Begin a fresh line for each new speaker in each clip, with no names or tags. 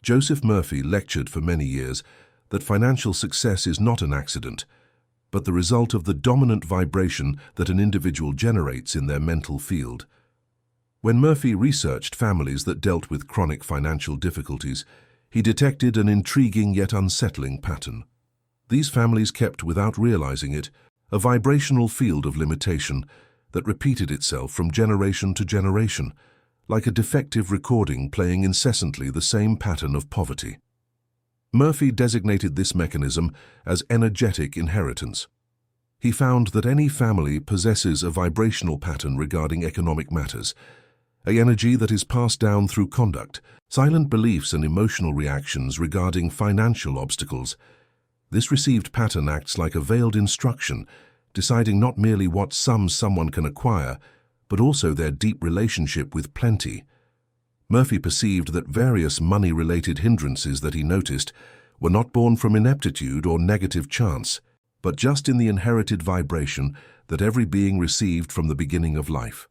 Joseph Murphy lectured for many years that financial success is not an accident, but the result of the dominant vibration that an individual generates in their mental field. When Murphy researched families that dealt with chronic financial difficulties, he detected an intriguing yet unsettling pattern. These families kept, without realizing it, a vibrational field of limitation that repeated itself from generation to generation, like a defective recording playing incessantly the same pattern of poverty. Murphy designated this mechanism as energetic inheritance. He found that any family possesses a vibrational pattern regarding economic matters, an energy that is passed down through conduct, silent beliefs and emotional reactions regarding financial obstacles. This received pattern acts like a veiled instruction, deciding not merely what sums someone can acquire, but also their deep relationship with plenty. Murphy perceived that various money-related hindrances that he noticed were not born from ineptitude or negative chance, but just in the inherited vibration that every being received from the beginning of life.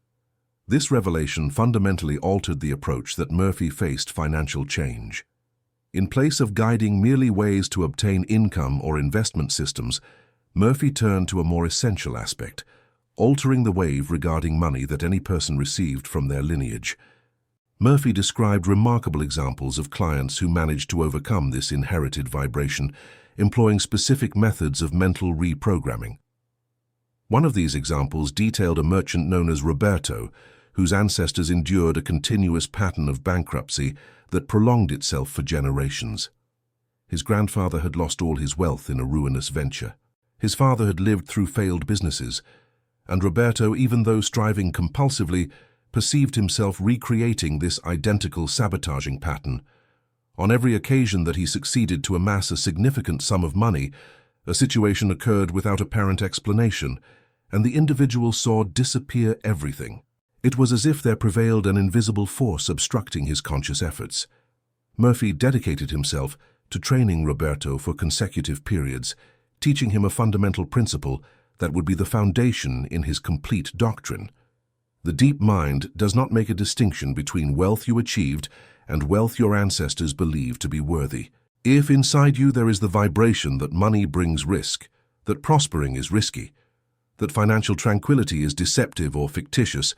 This revelation fundamentally altered the approach that Murphy faced financial change. In place of guiding merely ways to obtain income or investment systems, Murphy turned to a more essential aspect, altering the wave regarding money that any person received from their lineage. Murphy described remarkable examples of clients who managed to overcome this inherited vibration, employing specific methods of mental reprogramming. One of these examples detailed a merchant known as Roberto, whose ancestors endured a continuous pattern of bankruptcy that prolonged itself for generations. His grandfather had lost all his wealth in a ruinous venture. His father had lived through failed businesses, and Roberto, even though striving compulsively, perceived himself recreating this identical sabotaging pattern. On every occasion that he succeeded to amass a significant sum of money, a situation occurred without apparent explanation, and the individual saw disappear everything. It was as if there prevailed an invisible force obstructing his conscious efforts. Murphy dedicated himself to training Roberto for consecutive periods, teaching him a fundamental principle that would be the foundation in his complete doctrine. The deep mind does not make a distinction between wealth you achieved and wealth your ancestors believed to be worthy. If inside you there is the vibration that money brings risk, that prospering is risky, that financial tranquility is deceptive or fictitious,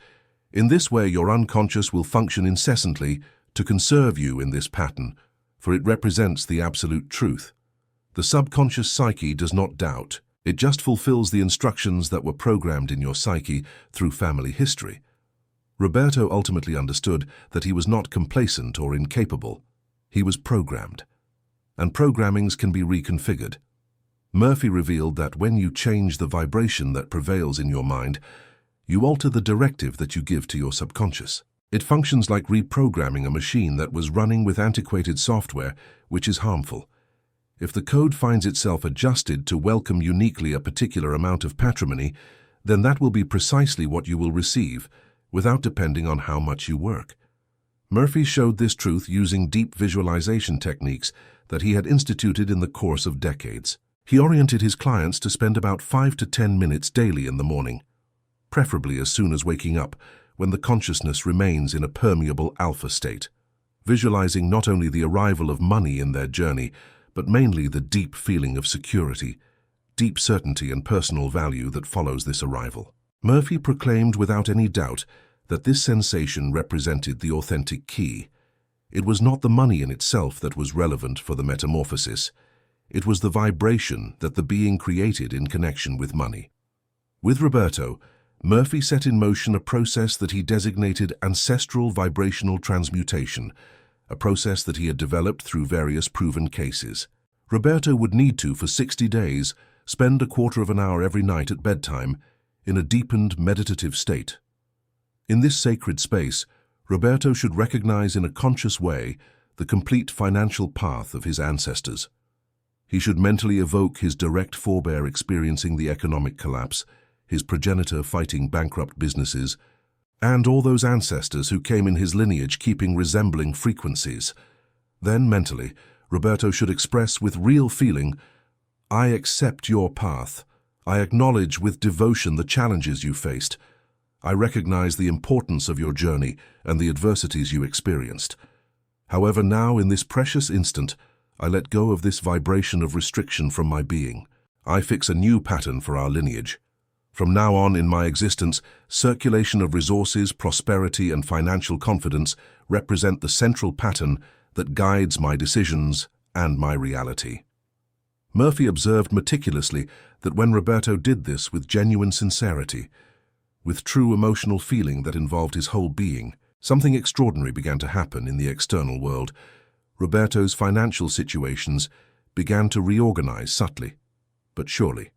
in this way your unconscious will function incessantly to conserve you in this pattern, for it represents the absolute truth. The subconscious psyche does not doubt. It just fulfills the instructions that were programmed in your psyche through family history. Roberto ultimately understood that he was not complacent or incapable. He was programmed. And programmings can be reconfigured. Murphy revealed that when you change the vibration that prevails in your mind, you alter the directive that you give to your subconscious. It functions like reprogramming a machine that was running with antiquated software, which is harmful. If the code finds itself adjusted to welcome uniquely a particular amount of patrimony, then that will be precisely what you will receive, without depending on how much you work. Murphy showed this truth using deep visualization techniques that he had instituted in the course of decades. He oriented his clients to spend about 5 to 10 minutes daily in the morning, preferably as soon as waking up, when the consciousness remains in a permeable alpha state, visualizing not only the arrival of money in their journey, but mainly the deep feeling of security, deep certainty and personal value that follows this arrival. Murphy proclaimed without any doubt that this sensation represented the authentic key. It was not the money in itself that was relevant for the metamorphosis. It was the vibration that the being created in connection with money. With Roberto, Murphy set in motion a process that he designated ancestral vibrational transmutation, a process that he had developed through various proven cases. Roberto would need to, for 60 days, spend a quarter of an hour every night at bedtime in a deepened meditative state. In this sacred space, Roberto should recognize in a conscious way the complete financial path of his ancestors. He should mentally evoke his direct forebear experiencing the economic collapse, his progenitor fighting bankrupt businesses, and all those ancestors who came in his lineage keeping resembling frequencies. Then, mentally, Roberto should express with real feeling, "I accept your path. I acknowledge with devotion the challenges you faced. I recognize the importance of your journey and the adversities you experienced. However, now, in this precious instant, I let go of this vibration of restriction from my being. I fix a new pattern for our lineage. From now on in my existence, circulation of resources, prosperity, and financial confidence represent the central pattern that guides my decisions and my reality. Murphy observed meticulously that when Roberto did this with genuine sincerity, with true emotional feeling that involved his whole being, something extraordinary began to happen in the external world. Roberto's financial situations began to reorganize subtly, but surely.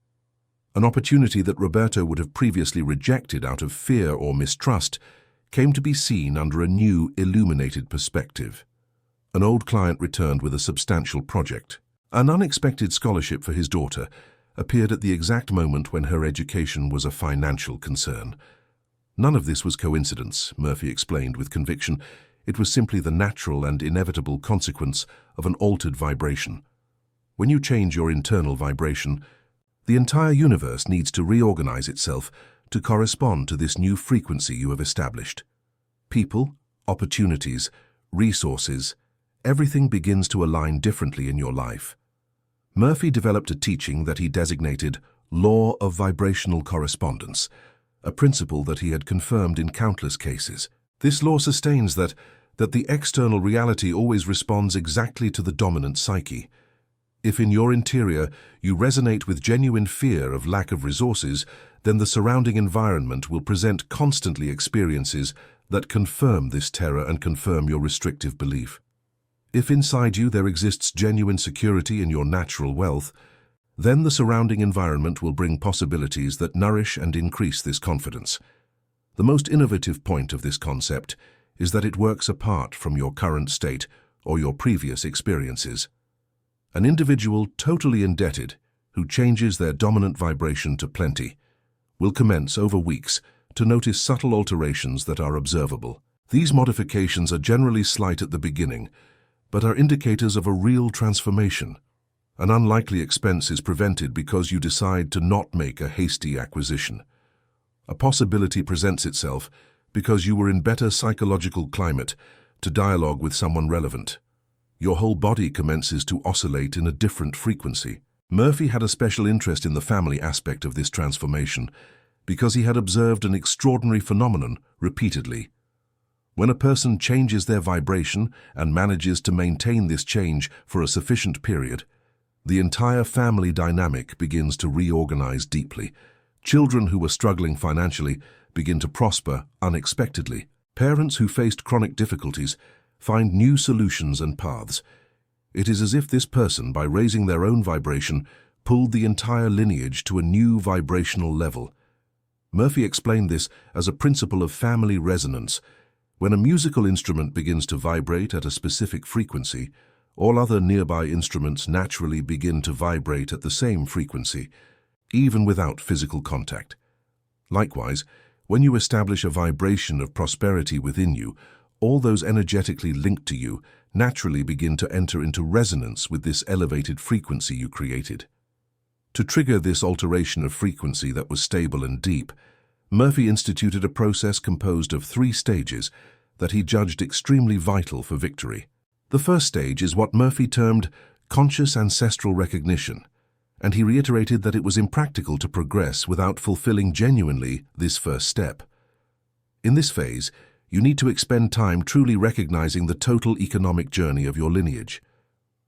An opportunity that Roberto would have previously rejected out of fear or mistrust came to be seen under a new, illuminated perspective. An old client returned with a substantial project. An unexpected scholarship for his daughter appeared at the exact moment when her education was a financial concern. None of this was coincidence, Murphy explained with conviction. It was simply the natural and inevitable consequence of an altered vibration. When you change your internal vibration, the entire universe needs to reorganize itself to correspond to this new frequency you have established. People, opportunities, resources, everything begins to align differently in your life. Murphy developed a teaching that he designated Law of Vibrational Correspondence, a principle that he had confirmed in countless cases. This law sustains that the external reality always responds exactly to the dominant psyche. If in your interior you resonate with genuine fear of lack of resources, then the surrounding environment will present constantly experiences that confirm this terror and confirm your restrictive belief. If inside you there exists genuine security in your natural wealth, then the surrounding environment will bring possibilities that nourish and increase this confidence. The most innovative point of this concept is that it works apart from your current state or your previous experiences. An individual totally indebted, who changes their dominant vibration to plenty, will commence over weeks to notice subtle alterations that are observable. These modifications are generally slight at the beginning, but are indicators of a real transformation. An unlikely expense is prevented because you decide to not make a hasty acquisition. A possibility presents itself because you were in better psychological climate to dialogue with someone relevant. Your whole body commences to oscillate in a different frequency. Murphy had a special interest in the family aspect of this transformation because he had observed an extraordinary phenomenon repeatedly. When a person changes their vibration and manages to maintain this change for a sufficient period, the entire family dynamic begins to reorganize deeply. Children who were struggling financially begin to prosper unexpectedly. Parents who faced chronic difficulties find new solutions and paths. It is as if this person, by raising their own vibration, pulled the entire lineage to a new vibrational level. Murphy explained this as a principle of family resonance. When a musical instrument begins to vibrate at a specific frequency, all other nearby instruments naturally begin to vibrate at the same frequency, even without physical contact. Likewise, when you establish a vibration of prosperity within you, all those energetically linked to you naturally begin to enter into resonance with this elevated frequency you created. To trigger this alteration of frequency that was stable and deep, Murphy instituted a process composed of 3 stages that he judged extremely vital for victory. The first stage is what Murphy termed conscious ancestral recognition, and he reiterated that it was impractical to progress without fulfilling genuinely this first step. In this phase, you need to expend time truly recognizing the total economic journey of your lineage.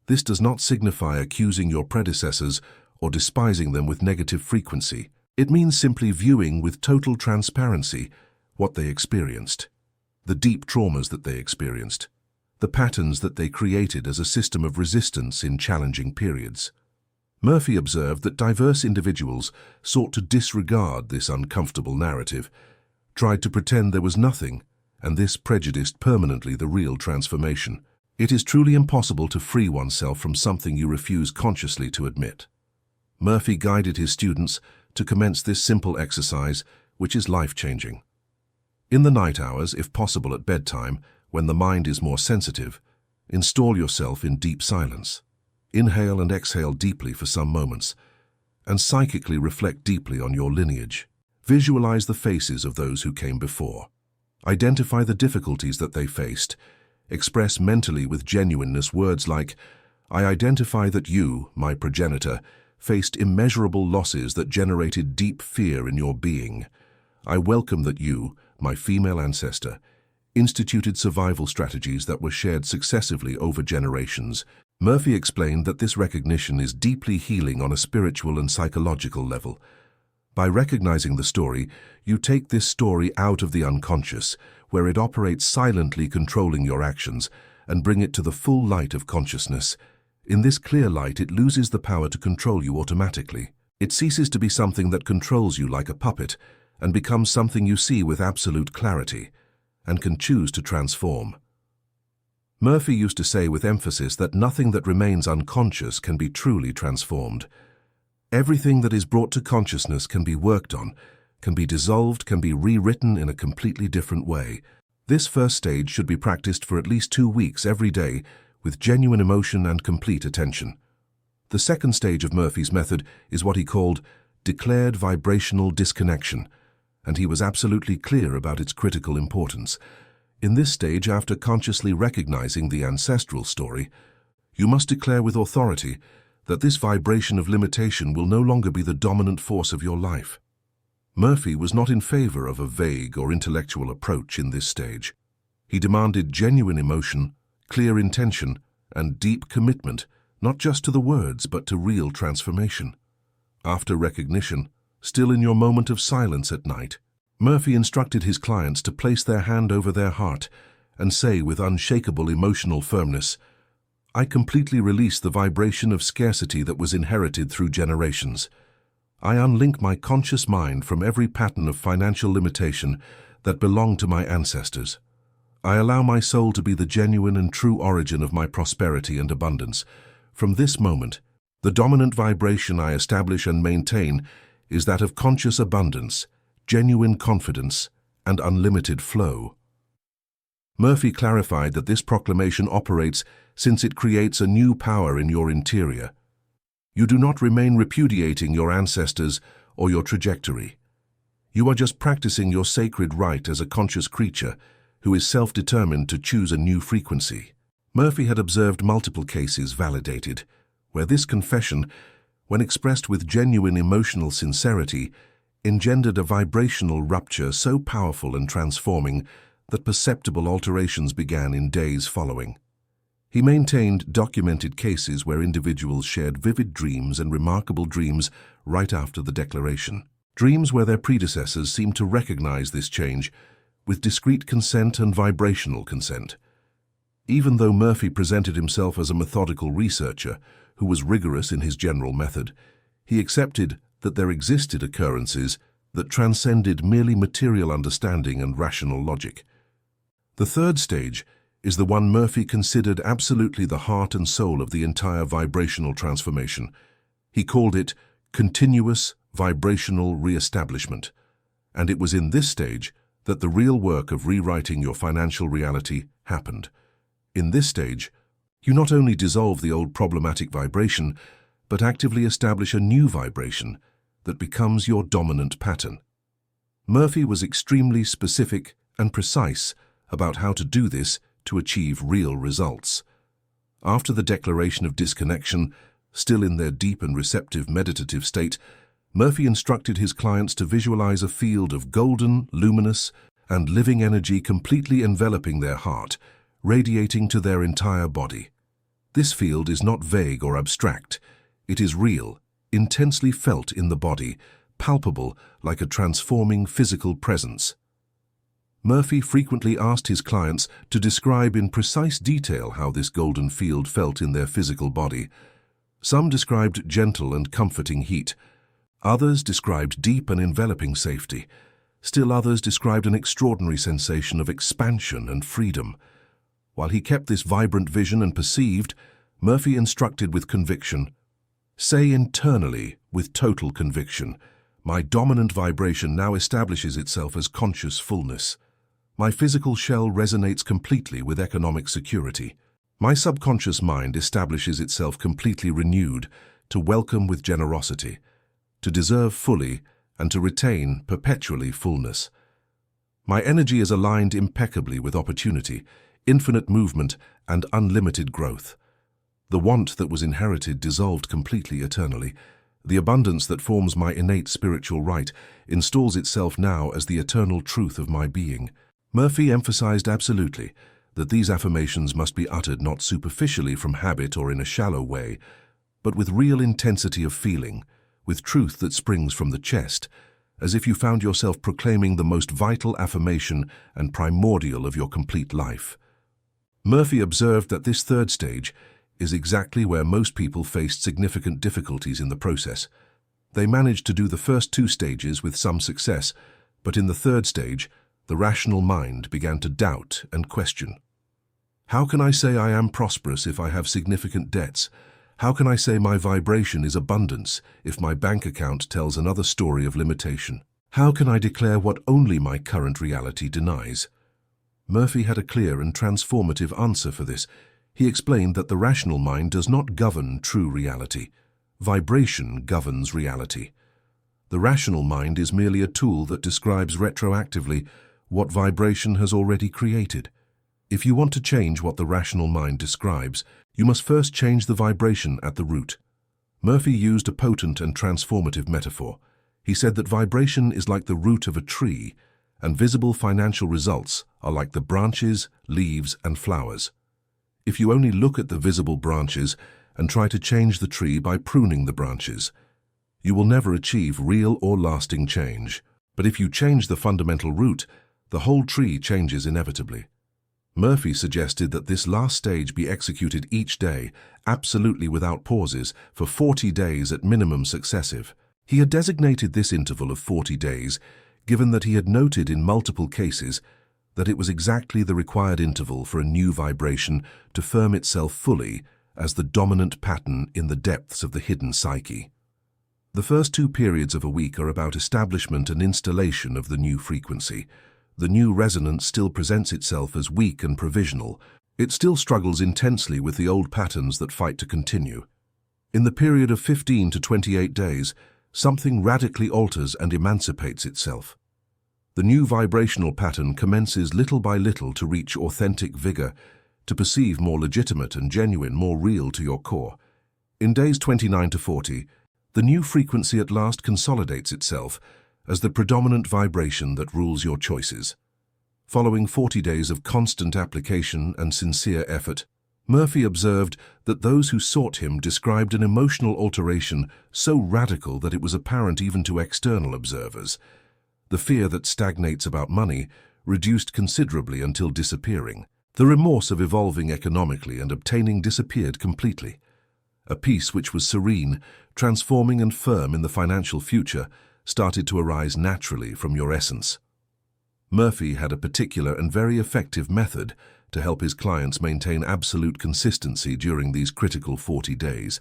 This does not signify accusing your predecessors or despising them with negative frequency. It means simply viewing with total transparency what they experienced, the deep traumas that they experienced, the patterns that they created as a system of resistance in challenging periods. Murphy observed that diverse individuals sought to disregard this uncomfortable narrative, tried to pretend there was nothing, and this prejudiced permanently the real transformation. It is truly impossible to free oneself from something you refuse consciously to admit. Murphy guided his students to commence this simple exercise, which is life-changing. In the night hours, if possible at bedtime, when the mind is more sensitive, install yourself in deep silence. Inhale and exhale deeply for some moments, and psychically reflect deeply on your lineage. Visualize the faces of those who came before. Identify the difficulties that they faced, express mentally with genuineness words like, "I identify that you, my progenitor, faced immeasurable losses that generated deep fear in your being. I welcome that you, my female ancestor, instituted survival strategies that were shared successively over generations." Murphy explained that this recognition is deeply healing on a spiritual and psychological level. By recognizing the story, you take this story out of the unconscious, where it operates silently controlling your actions, and bring it to the full light of consciousness. In this clear light, it loses the power to control you automatically. It ceases to be something that controls you like a puppet, and becomes something you see with absolute clarity, and can choose to transform. Murphy used to say with emphasis that nothing that remains unconscious can be truly transformed. Everything that is brought to consciousness can be worked on, can be dissolved, can be rewritten in a completely different way. This first stage should be practiced for at least 2 weeks every day with genuine emotion and complete attention. The second stage of Murphy's method is what he called declared vibrational disconnection, and he was absolutely clear about its critical importance. In this stage, after consciously recognizing the ancestral story, you must declare with authority that this vibration of limitation will no longer be the dominant force of your life. Murphy was not in favor of a vague or intellectual approach in this stage. He demanded genuine emotion, clear intention, and deep commitment, not just to the words but to real transformation. After recognition, still in your moment of silence at night, Murphy instructed his clients to place their hand over their heart and say with unshakable emotional firmness, "I completely release the vibration of scarcity that was inherited through generations. I unlink my conscious mind from every pattern of financial limitation that belonged to my ancestors. I allow my soul to be the genuine and true origin of my prosperity and abundance. From this moment, the dominant vibration I establish and maintain is that of conscious abundance, genuine confidence, and unlimited flow." Murphy clarified that this proclamation operates since it creates a new power in your interior. You do not remain repudiating your ancestors or your trajectory. You are just practicing your sacred right as a conscious creature who is self-determined to choose a new frequency. Murphy had observed multiple cases validated, where this confession, when expressed with genuine emotional sincerity, engendered a vibrational rupture so powerful and transforming that perceptible alterations began in days following. He maintained documented cases where individuals shared vivid dreams and remarkable dreams right after the declaration. Dreams where their predecessors seemed to recognize this change with discrete consent and vibrational consent. Even though Murphy presented himself as a methodical researcher who was rigorous in his general method, he accepted that there existed occurrences that transcended merely material understanding and rational logic. The third stage is the one Murphy considered absolutely the heart and soul of the entire vibrational transformation. He called it continuous vibrational re-establishment, and it was in this stage that the real work of rewriting your financial reality happened. In this stage, you not only dissolve the old problematic vibration, but actively establish a new vibration that becomes your dominant pattern. Murphy was extremely specific and precise about how to do this to achieve real results. After the declaration of disconnection, still in their deep and receptive meditative state, Murphy instructed his clients to visualize a field of golden, luminous, and living energy completely enveloping their heart, radiating to their entire body. This field is not vague or abstract. It is real, intensely felt in the body, palpable like a transforming physical presence. Murphy frequently asked his clients to describe in precise detail how this golden field felt in their physical body. Some described gentle and comforting heat. Others described deep and enveloping safety. Still others described an extraordinary sensation of expansion and freedom. While he kept this vibrant vision and perceived, Murphy instructed with conviction, "Say internally, with total conviction, my dominant vibration now establishes itself as conscious fullness. My physical shell resonates completely with economic security. My subconscious mind establishes itself completely renewed to welcome with generosity, to deserve fully, and to retain perpetually fullness. My energy is aligned impeccably with opportunity, infinite movement, and unlimited growth. The want that was inherited dissolved completely eternally. The abundance that forms my innate spiritual right installs itself now as the eternal truth of my being. Murphy emphasized absolutely that these affirmations must be uttered not superficially from habit or in a shallow way, but with real intensity of feeling, with truth that springs from the chest, as if you found yourself proclaiming the most vital affirmation and primordial of your complete life. Murphy observed that this third stage is exactly where most people faced significant difficulties in the process. They managed to do the first two stages with some success, but in the third stage, the rational mind began to doubt and question. How can I say I am prosperous if I have significant debts? How can I say my vibration is abundance if my bank account tells another story of limitation? How can I declare what only my current reality denies? Murphy had a clear and transformative answer for this. He explained that the rational mind does not govern true reality. Vibration governs reality. The rational mind is merely a tool that describes retroactively what vibration has already created. If you want to change what the rational mind describes, you must first change the vibration at the root. Murphy used a potent and transformative metaphor. He said that vibration is like the root of a tree, and visible financial results are like the branches, leaves, and flowers. If you only look at the visible branches and try to change the tree by pruning the branches, you will never achieve real or lasting change. But if you change the fundamental root, the whole tree changes inevitably. Murphy suggested that this last stage be executed each day, absolutely without pauses, for 40 days at minimum successive. He had designated this interval of 40 days, given that he had noted in multiple cases that it was exactly the required interval for a new vibration to firm itself fully as the dominant pattern in the depths of the hidden psyche. The first 2 periods of a week are about establishment and installation of the new frequency. The new resonance still presents itself as weak and provisional. It still struggles intensely with the old patterns that fight to continue. In the period of 15 to 28 days, something radically alters and emancipates itself. The new vibrational pattern commences little by little to reach authentic vigor, to perceive more legitimate and genuine, more real to your core. In days 29 to 40, the new frequency at last consolidates itself as the predominant vibration that rules your choices. Following 40 days of constant application and sincere effort, Murphy observed that those who sought him described an emotional alteration so radical that it was apparent even to external observers. The fear that stagnates about money reduced considerably until disappearing. The remorse of evolving economically and obtaining disappeared completely. A peace which was serene, transforming and firm in the financial future started to arise naturally from your essence. Murphy had a particular and very effective method to help his clients maintain absolute consistency during these critical 40 days.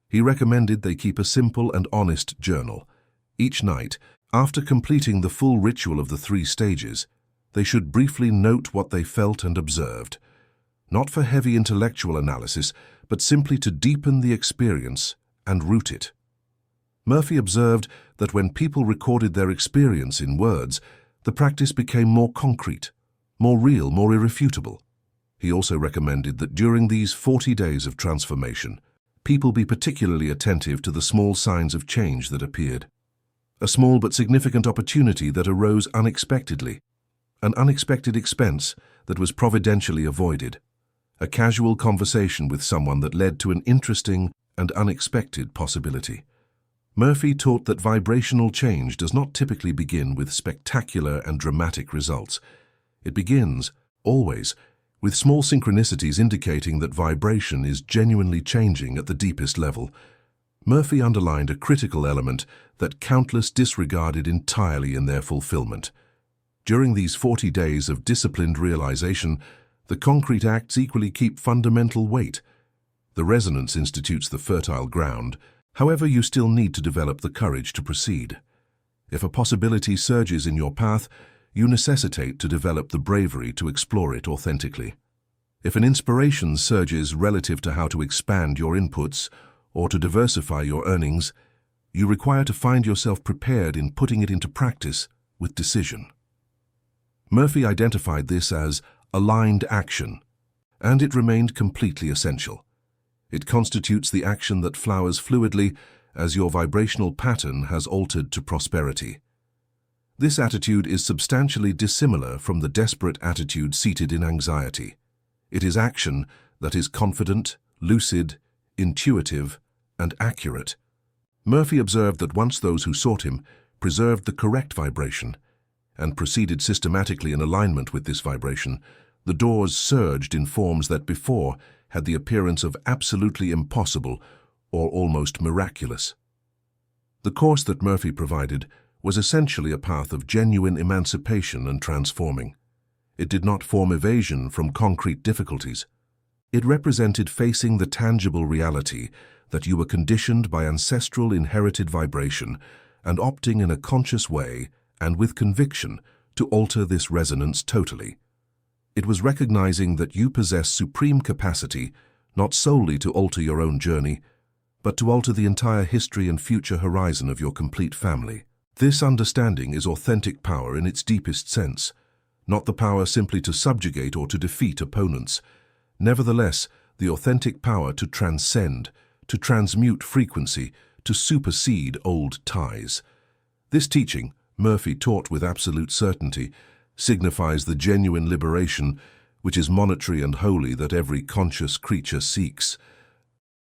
He recommended they keep a simple and honest journal. Each night, after completing the full ritual of the 3 stages, they should briefly note what they felt and observed, not for heavy intellectual analysis, but simply to deepen the experience and root it. Murphy observed that when people recorded their experience in words, the practice became more concrete, more real, more irrefutable. He also recommended that during these 40 days of transformation, people be particularly attentive to the small signs of change that appeared. A small but significant opportunity that arose unexpectedly, an unexpected expense that was providentially avoided, a casual conversation with someone that led to an interesting and unexpected possibility. Murphy taught that vibrational change does not typically begin with spectacular and dramatic results. It begins, always, with small synchronicities indicating that vibration is genuinely changing at the deepest level. Murphy underlined a critical element that countless disregarded entirely in their fulfillment. During these 40 days of disciplined realization, the concrete acts equally keep fundamental weight. The resonance institutes the fertile ground. However, you still need to develop the courage to proceed. If a possibility surges in your path, you necessitate to develop the bravery to explore it authentically. If an inspiration surges relative to how to expand your inputs or to diversify your earnings, you require to find yourself prepared in putting it into practice with decision. Murphy identified this as aligned action, and it remained completely essential. It constitutes the action that flowers fluidly as your vibrational pattern has altered to prosperity. This attitude is substantially dissimilar from the desperate attitude seated in anxiety. It is action that is confident, lucid, intuitive, and accurate. Murphy observed that once those who sought him preserved the correct vibration and proceeded systematically in alignment with this vibration, the doors surged in forms that before had the appearance of absolutely impossible or almost miraculous. The course that Murphy provided was essentially a path of genuine emancipation and transforming. It did not form evasion from concrete difficulties. It represented facing the tangible reality that you were conditioned by ancestral inherited vibration and opting in a conscious way and with conviction to alter this resonance totally. It was recognizing that you possess supreme capacity not solely to alter your own journey, but to alter the entire history and future horizon of your complete family. This understanding is authentic power in its deepest sense, not the power simply to subjugate or to defeat opponents. Nevertheless, the authentic power to transcend, to transmute frequency, to supersede old ties. This teaching, Murphy taught with absolute certainty, signifies the genuine liberation which is monetary and holy that every conscious creature seeks.